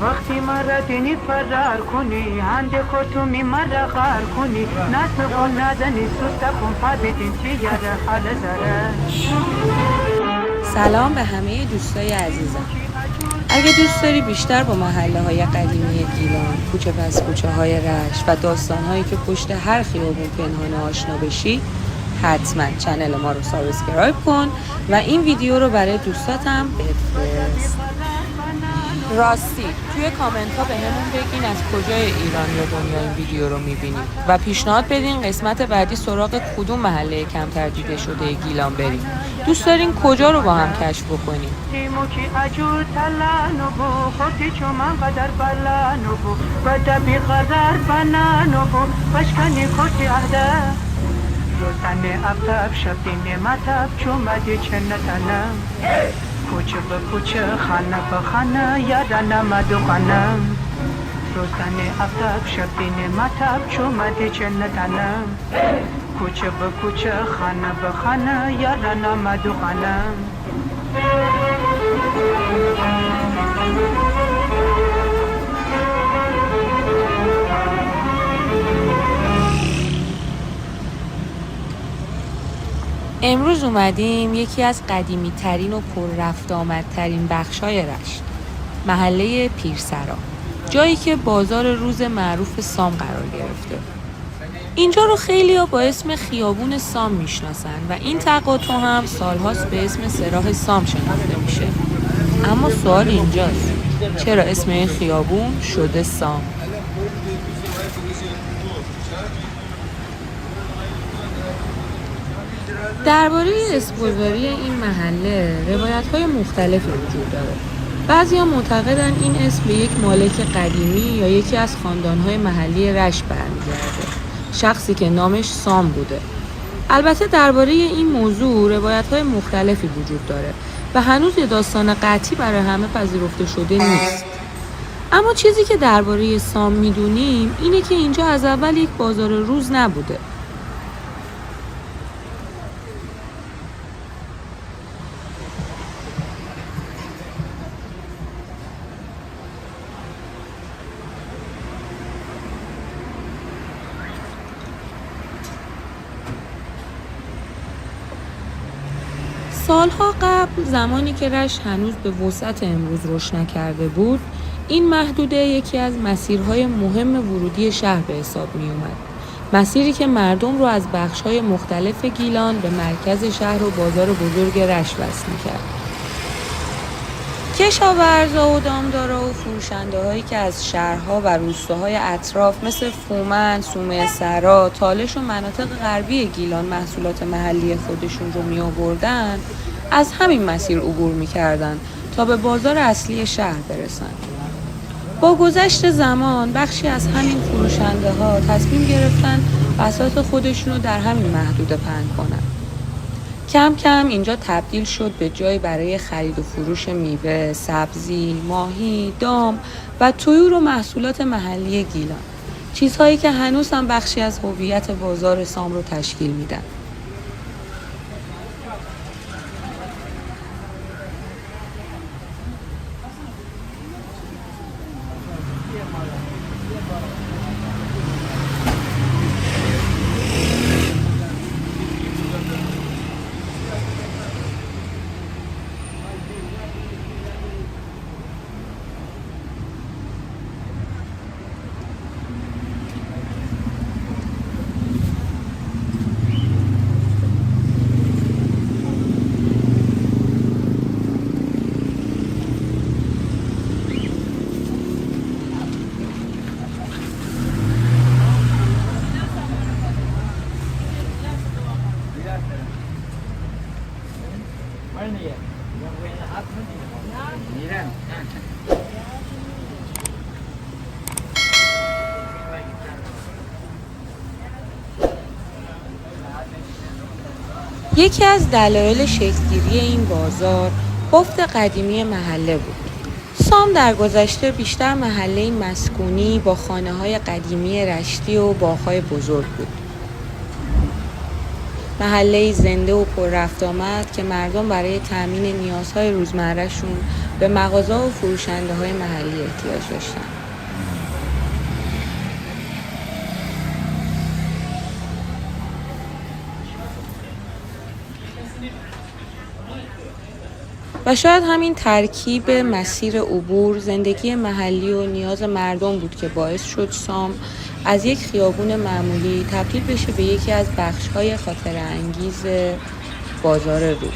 وقتی مرا دینی فرار کنی هنده کتومی مرا غار کنی ناس و ندنی سوسته کن پا بدین چی یاره حال داره. سلام به همه دوستای عزیزم. اگه دوست داری بیشتر با محله های قدیمی گیلان، کوچه پس کوچه های رشت و داستان هایی که پشت هر خیابون پنهان آشنا بشی، حتما چنل ما رو سابسکرایب کن و این ویدیو رو برای دوستاتم بفرست. راستی توی کامنت ها به همون بگین از کجای ایران یا دنیا این ویدیو رو میبینید و پیشنهاد بدین قسمت بعدی سراغ کدوم محله کمتر دیده شده گیلان بریم. دوست دارین کجا رو با هم کشف بکنیم؟ کوچه به کوچه خانه به خانه یادم مدوخانم روزانه افتاب شب دین مطب چومده جنتانم کوچه به کوچه خانه به خانه یادم مدوخانم. امروز اومدیم یکی از قدیمی ترین و پر رفت آمد ترین بخشای رشت، محله پیرسرا، جایی که بازار روز معروف سام قرار گرفته. اینجا رو خیلیا با اسم خیابون سام میشناسن و این تقاطع هم سالهاست به اسم سراح سام شناخته میشه. اما سوال اینجاست، چرا اسم این خیابون شده سام؟ درباره اسم‌گذاری این محله روایت‌های مختلفی وجود داره. بعضیا معتقدن این اسم به یک مالک قدیمی یا یکی از خاندان‌های محلی رشت برمیگرده، شخصی که نامش سام بوده. البته درباره این موضوع روایت‌های مختلفی وجود داره و هنوز یه داستان قطعی برای همه پذیرفته شده نیست. اما چیزی که درباره سام میدونیم اینه که اینجا از اول یک بازار روز نبوده. سالها قبل، زمانی که رشت هنوز به وسعت امروز رشد نکرده بود، این محدوده یکی از مسیرهای مهم ورودی شهر به حساب می اومد. مسیری که مردم رو از بخش‌های مختلف گیلان به مرکز شهر و بازار بزرگ رشت وصل می‌کرد. کشاورزا و دامدارا و فروشنده‌هایی که از شهرها و روستاهای اطراف مثل فومن، صومعه سرا، تالش و مناطق غربی گیلان محصولات محلی خودشون رو می‌آوردن، از همین مسیر عبور می‌کردن تا به بازار اصلی شهر برسن. با گذشت زمان بخشی از همین فروشنده‌ها تصمیم گرفتن بساط خودشون رو در همین محدوده پهن کنن. کم کم اینجا تبدیل شد به جایی برای خرید و فروش میوه، سبزی، ماهی، دام و طیور و محصولات محلی گیلان. چیزهایی که هنوز هم بخشی از هویت بازار سام رو تشکیل میدن. یکی از دلایل شکل‌گیری این بازار بافت قدیمی محله بود. سام در گذشته بیشتر محله مسکونی با خانه‌های قدیمی رشتی و باغ‌های بزرگ بود. محله‌ای زنده و پر رفت آمد که مردم برای تأمین نیازهای روزمرهشون به مغازه و فروشنده‌های محلی احتیاج داشتن. و شاید همین ترکیب مسیر عبور، زندگی محلی و نیاز مردم بود که باعث شد سام از یک خیابون معمولی تبدیل بشه به یکی از بخش‌های خاطره‌انگیز بازار روز.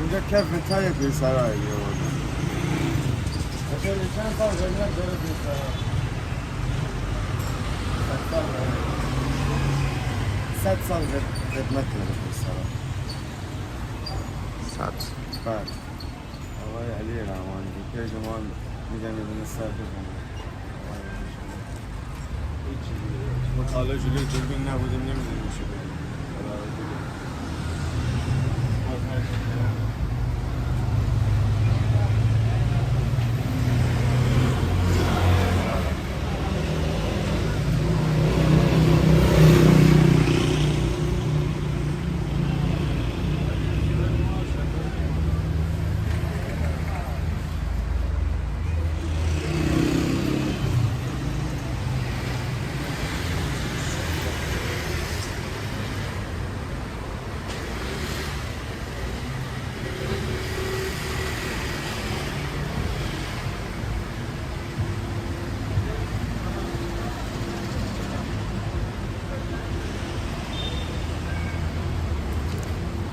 اینجا کف تای پیسرایی آورده. مثلا چند سال خدمت داره پیسرا؟ 100 سال خدمت داره پیسرا. 100 بعد آقای علی رحمانی که جمال میگن یه دونه سر بزنه. مطالعه جلوی جلوی نبودیم نمیدونیم میشه بگیم.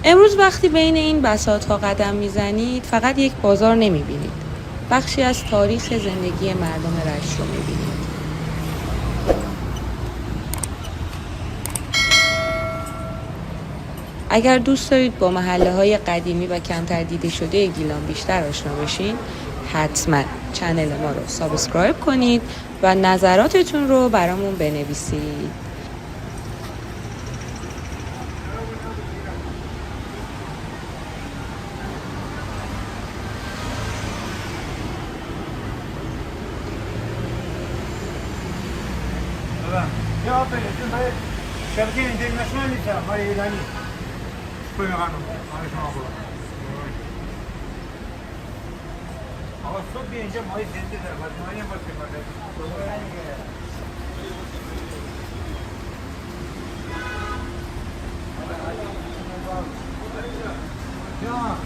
امروز وقتی بین این بساط‌ها قدم میزنید فقط یک بازار نمیبینید. بخشی از تاریخ زندگی مردم رشت رو میبینید. اگر دوست دارید با محله‌های قدیمی و کمتر دیده شده گیلان بیشتر آشنا بشین، حتما چنل ما رو سابسکرایب کنید و نظراتتون رو برامون بنویسید. یا آفرین برای شبکه اینترنشنال نیستم برای ایرانی کوی مقام برای شما خوبه آقا صبح بیا اینجا ماهی زنده داره باید ماهی هم باید بپرده یا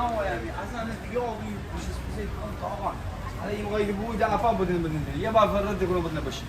يعني اصلا اليوم مش زي طبعا هذا يبغى يجيبوه ده افا بدنا يبغى فرد يقولوا بدنا بشي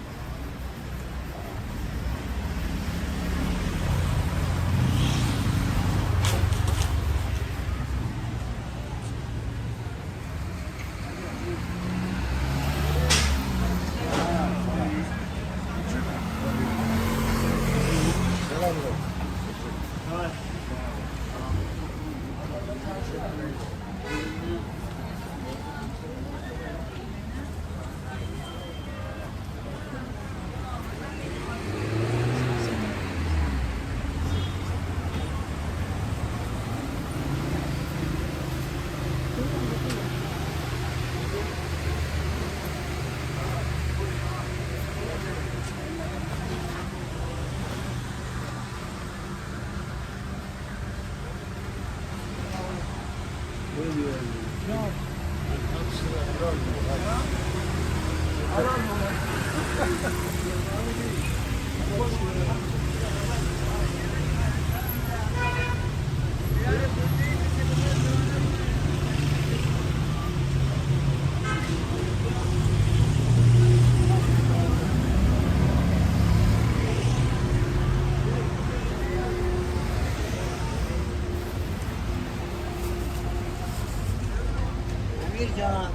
امیر جان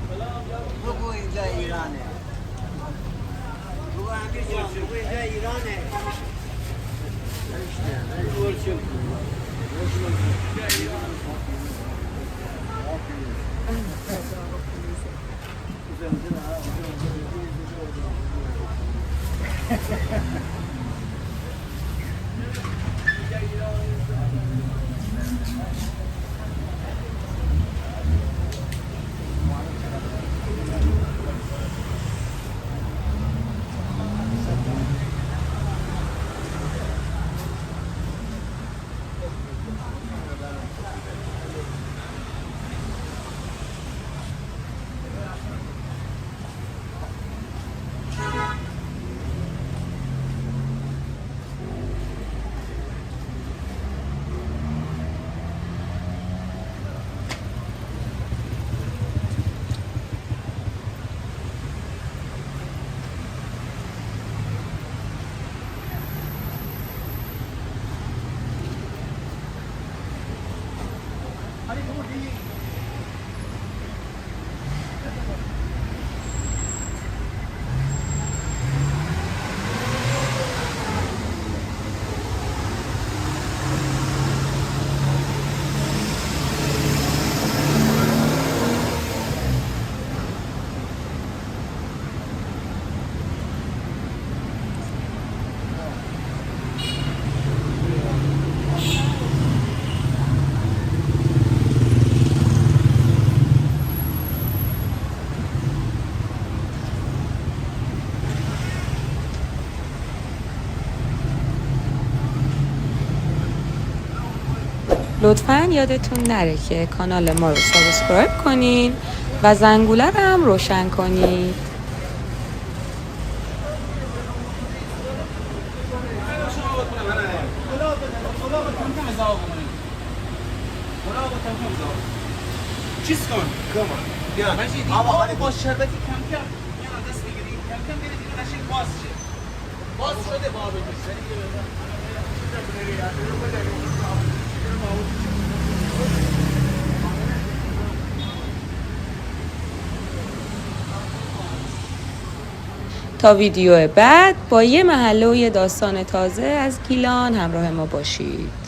بگو اینجا ایرانه بگو امیر جان بگو اینجا ایرانه لطفاً یادتون نره که کانال ما رو سابسکرایب کنین و زنگوله رو هم روشن کنین. چیز کن کمان بیا مجید آقا با شربتی کم کم میان دست بگیری کم کم برید این نشین باز شه باز شده بابا تا ویدیو بعد با یه محله و یه داستان تازه از گیلان همراه ما باشید.